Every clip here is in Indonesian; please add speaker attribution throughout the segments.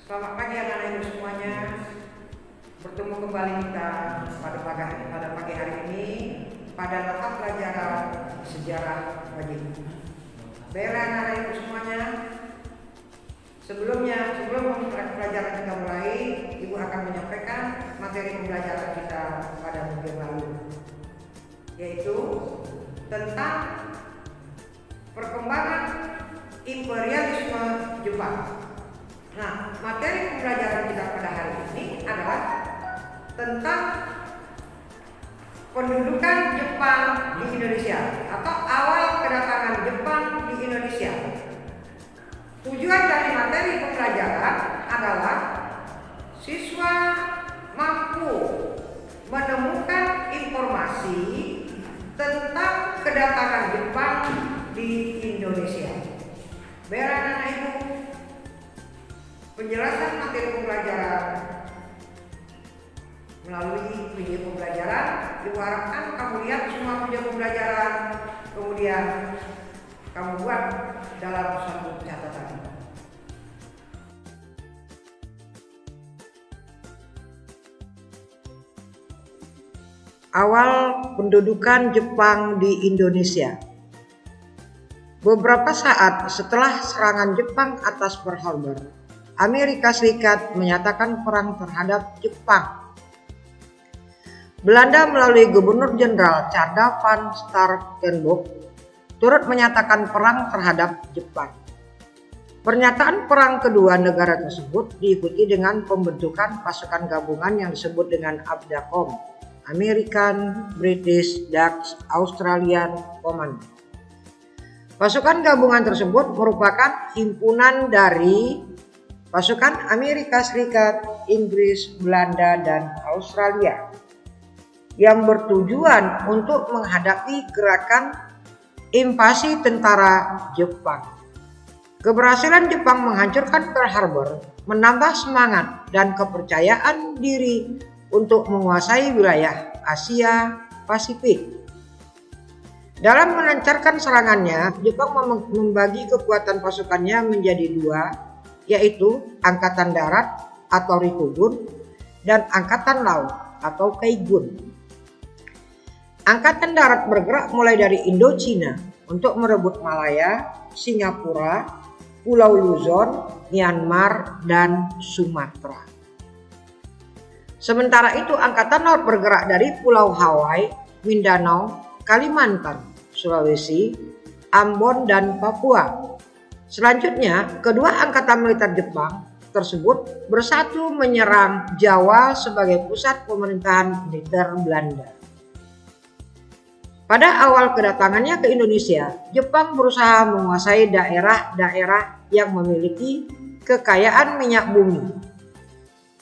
Speaker 1: Selamat pagi anak-anak ibu semuanya. Bertemu kembali kita pada pagi hari ini pada mata pelajaran sejarah wajib. Baiklah anak-anak ibu semuanya. Sebelum pelajaran kita mulai, ibu akan menyampaikan materi pembelajaran kita pada minggu yang lalu, yaitu tentang perkembangan imperialisme Jepang. Nah, materi pembelajaran kita pada hari ini adalah tentang pendudukan Jepang di Indonesia atau awal kedatangan Jepang di Indonesia. Tujuan dari materi pembelajaran adalah siswa mampu menemukan informasi tentang kedatangan Jepang di Indonesia. Baiklah anak-anak ibu, penjelasan materi pembelajaran melalui video pembelajaran. Ibu harapkan kamu lihat semua video pembelajaran, kemudian kamu buat dalam suatu catatan. Awal pendudukan Jepang di Indonesia. Beberapa saat setelah serangan Jepang atas Pearl Harbor, Amerika Serikat menyatakan perang terhadap Jepang. Belanda melalui Gubernur Jenderal Tjada van Starkenborgh turut menyatakan perang terhadap Jepang. Pernyataan perang kedua negara tersebut diikuti dengan pembentukan pasukan gabungan yang disebut dengan ABDACOM, American, British, Dutch, Australian Command. Pasukan gabungan tersebut merupakan himpunan dari pasukan Amerika Serikat, Inggris, Belanda, dan Australia yang bertujuan untuk menghadapi gerakan invasi tentara Jepang. Keberhasilan Jepang menghancurkan Pearl Harbor menambah semangat dan kepercayaan diri untuk menguasai wilayah Asia Pasifik. Dalam melancarkan serangannya, Jepang membagi kekuatan pasukannya menjadi dua, yaitu Angkatan Darat atau Rikugun dan Angkatan Laut atau Kaigun. Angkatan Darat bergerak mulai dari Indochina untuk merebut Malaya, Singapura, Pulau Luzon, Myanmar, dan Sumatera. Sementara itu Angkatan Laut bergerak dari Pulau Hawaii, Mindanao, Kalimantan, Sulawesi, Ambon, dan Papua. Selanjutnya, kedua angkatan militer Jepang tersebut bersatu menyerang Jawa sebagai pusat pemerintahan militer Belanda. Pada awal kedatangannya ke Indonesia, Jepang berusaha menguasai daerah-daerah yang memiliki kekayaan minyak bumi.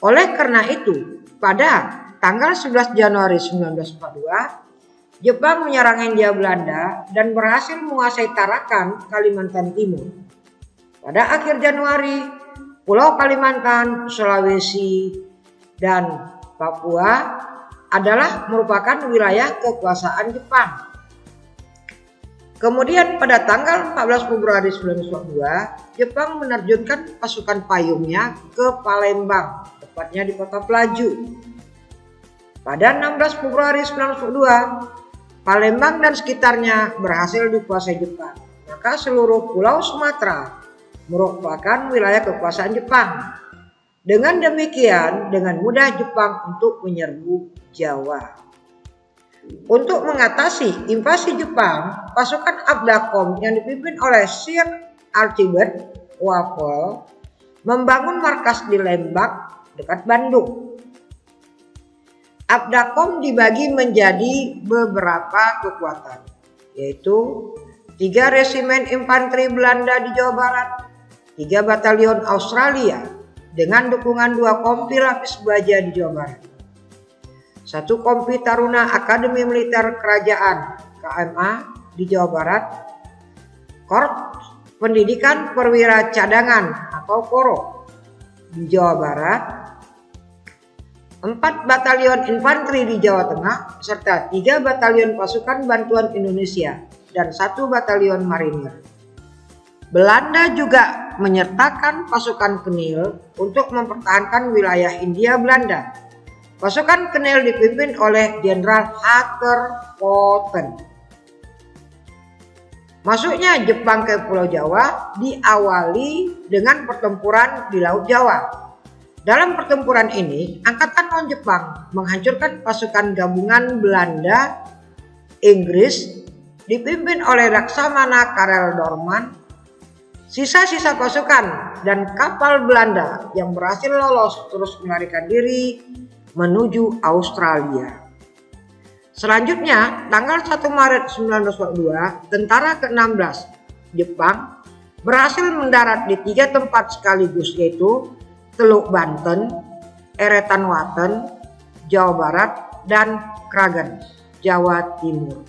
Speaker 1: Oleh karena itu, pada tanggal 11 Januari 1942, Jepang menyerang Hindia Belanda dan berhasil menguasai Tarakan, Kalimantan Timur. Pada akhir Januari, Pulau Kalimantan, Sulawesi, dan Papua adalah merupakan wilayah kekuasaan Jepang. Kemudian pada tanggal 14 Februari 1942, Jepang menerjunkan pasukan payungnya ke Palembang, tepatnya di kota Pelaju. Pada 16 Februari 1942, Palembang dan sekitarnya berhasil dikuasai Jepang. Maka seluruh Pulau Sumatera merupakan wilayah kekuasaan Jepang. Dengan demikian, dengan mudah Jepang untuk menyerbu Jawa. Untuk mengatasi invasi Jepang, pasukan ABDACOM yang dipimpin oleh Sir Archibald Wavell membangun markas di Lembang dekat Bandung. ABDACOM dibagi menjadi beberapa kekuatan, yaitu 3 resimen infanteri Belanda di Jawa Barat, 3 batalion Australia dengan dukungan 2 kompi lapis baja di Jawa Barat, 1 kompi Taruna Akademi Militer Kerajaan KMA di Jawa Barat, Korps Pendidikan Perwira Cadangan atau KORO di Jawa Barat, 4 batalion infanteri di Jawa Tengah, serta 3 batalion pasukan bantuan Indonesia dan 1 batalion marinir. Belanda juga menyertakan pasukan Kenil untuk mempertahankan wilayah Hindia Belanda. Pasukan Kenil dipimpin oleh Jenderal Hatterpoten. Masuknya Jepang ke Pulau Jawa diawali dengan pertempuran di Laut Jawa. Dalam pertempuran ini, Angkatan Non-Jepang menghancurkan pasukan gabungan Belanda, Inggris, dipimpin oleh Laksamana Karel Doorman. Sisa-sisa pasukan dan kapal Belanda yang berhasil lolos terus melarikan diri menuju Australia. Selanjutnya, tanggal 1 Maret 1942, tentara ke-16 Jepang berhasil mendarat di 3 tempat sekaligus, yaitu Teluk Banten, Eretan Waten, Jawa Barat, dan Kragen, Jawa Timur.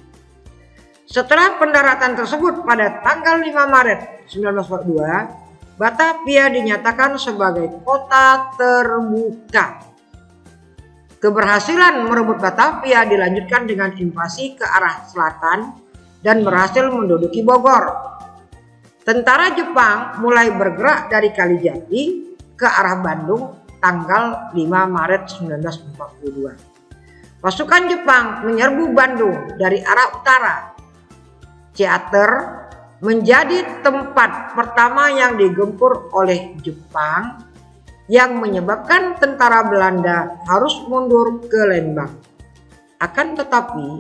Speaker 1: Setelah pendaratan tersebut pada tanggal 5 Maret 1942, Batavia dinyatakan sebagai kota terbuka. Keberhasilan merebut Batavia dilanjutkan dengan invasi ke arah selatan dan berhasil menduduki Bogor. Tentara Jepang mulai bergerak dari Kalijati ke arah Bandung tanggal 5 Maret 1942. Pasukan Jepang menyerbu Bandung dari arah utara. Ciater menjadi tempat pertama yang digempur oleh Jepang, yang menyebabkan tentara Belanda harus mundur ke Lembang. Akan tetapi,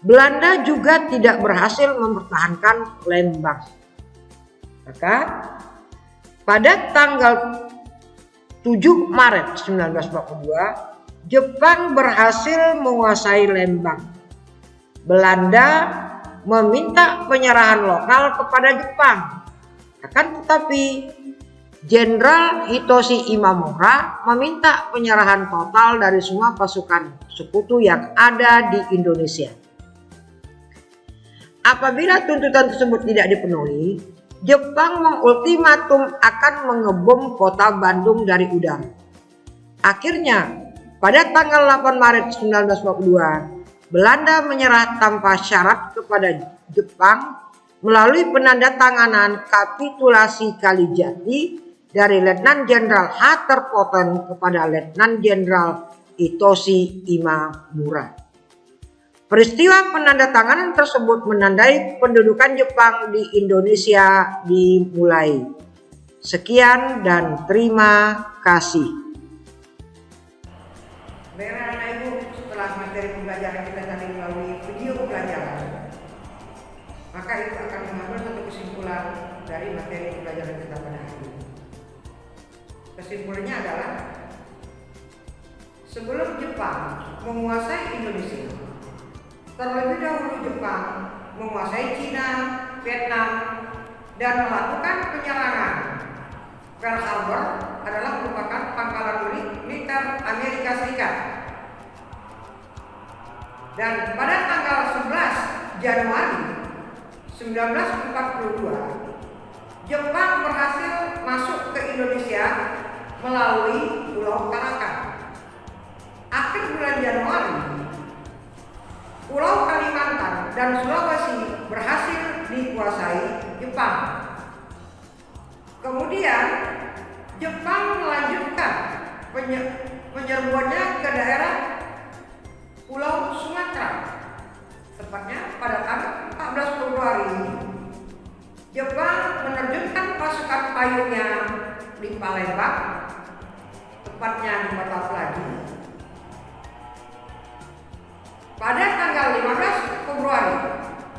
Speaker 1: Belanda juga tidak berhasil mempertahankan Lembang. Maka, pada tanggal 7 Maret 1942, Jepang berhasil menguasai Lembang. Belanda meminta penyerahan lokal kepada Jepang. Akan tetapi, Jenderal Hitoshi Imamura meminta penyerahan total dari semua pasukan sekutu yang ada di Indonesia. Apabila tuntutan tersebut tidak dipenuhi, Jepang mengultimatum akan mengebom kota Bandung dari udara. Akhirnya, pada tanggal 8 Maret 1942, Belanda menyerah tanpa syarat kepada Jepang melalui penandatanganan kapitulasi Kalijati dari Letnan Jenderal Hatterpoten kepada Letnan Jenderal Hitoshi Imamura. Peristiwa penandatanganan tersebut menandai pendudukan Jepang di Indonesia dimulai. Sekian dan terima kasih. Baiklah anak ibu, setelah materi pembelajaran kita tadi melalui video pembelajaran, maka ibu akan mengambil satu kesimpulan dari materi pembelajaran kita pada hari ini. Kesimpulannya adalah, sebelum Jepang menguasai Indonesia, terlebih dahulu Jepang menguasai Cina, Vietnam, dan melakukan penyerangan. Pearl Harbor adalah merupakan pangkalan militer Amerika Serikat. Dan pada tanggal 11 Januari 1942, Jepang berhasil masuk ke Indonesia melalui Pulau Tarakan. Akhir bulan Januari, Pulau Kalimantan dan Sulawesi berhasil dikuasai Jepang. Kemudian Jepang melanjutkan penyerbuannya ke daerah Pulau Sumatera. Tepatnya pada tanggal 14 Februari ini, Jepang menerjunkan pasukan payungnya di Palembang, tepatnya di Kota Pelaju. Pada tanggal 15 Februari,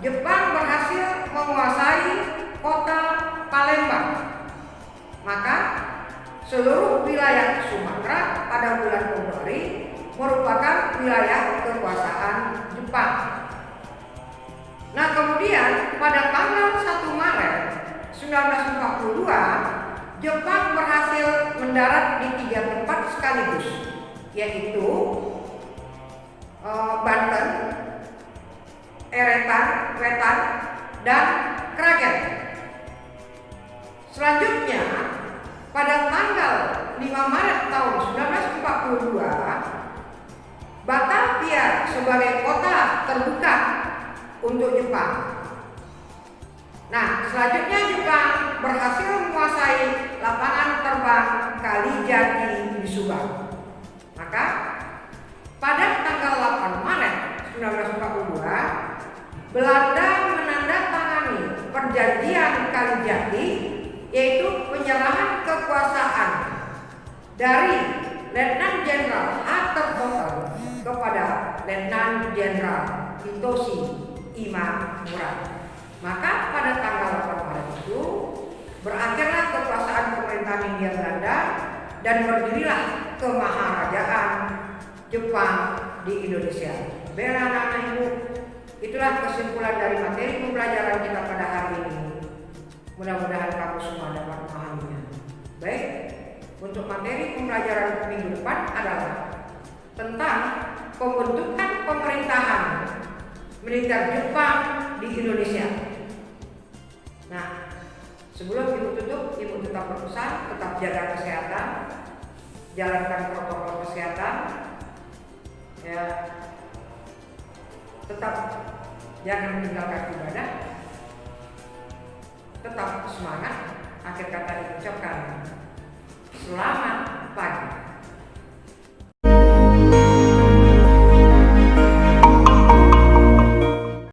Speaker 1: Jepang berhasil menguasai kota Palembang. Maka seluruh wilayah Sumatera pada bulan Februari merupakan wilayah kekuasaan Jepang. Nah, kemudian pada tanggal 1 Maret 1942, Jepang berhasil mendarat di 3 tempat sekaligus, yaitu Banten, Eretan, Wetan, dan Kragen. Selanjutnya, pada tanggal 5 Maret tahun 1942, Batavia sebagai kota terbuka untuk Jepang. Nah, selanjutnya Jepang berhasil menguasai lapangan terbang Kalijati di Subang. Maka pada tanggal 8 Maret 1942, Belanda menandatangani perjanjian Kalijati, yaitu penyerahan kekuasaan dari Letnan Jenderal Harter kepada Letnan Jenderal Hitoshi Imamura. Maka pada tanggal 8 Maret itu berakhirlah kekuasaan pemerintahan Hindia Belanda dan berdirilah kemaharajaan Jepang di Indonesia. Bela anak ibu, itulah kesimpulan dari materi pembelajaran kita pada hari ini. Mudah-mudahan kamu semua dapat memahaminya. Baik, untuk materi pembelajaran minggu depan adalah tentang pembentukan pemerintahan militer Jepang di Indonesia. Nah, sebelum ibu tutup, ibu tetap berpesan, tetap jaga kesehatan, jalankan protokol kesehatan, ya, tetap jangan meninggalkan ibadah, tetap semangat. Akhir kata diucapkan selamat pagi.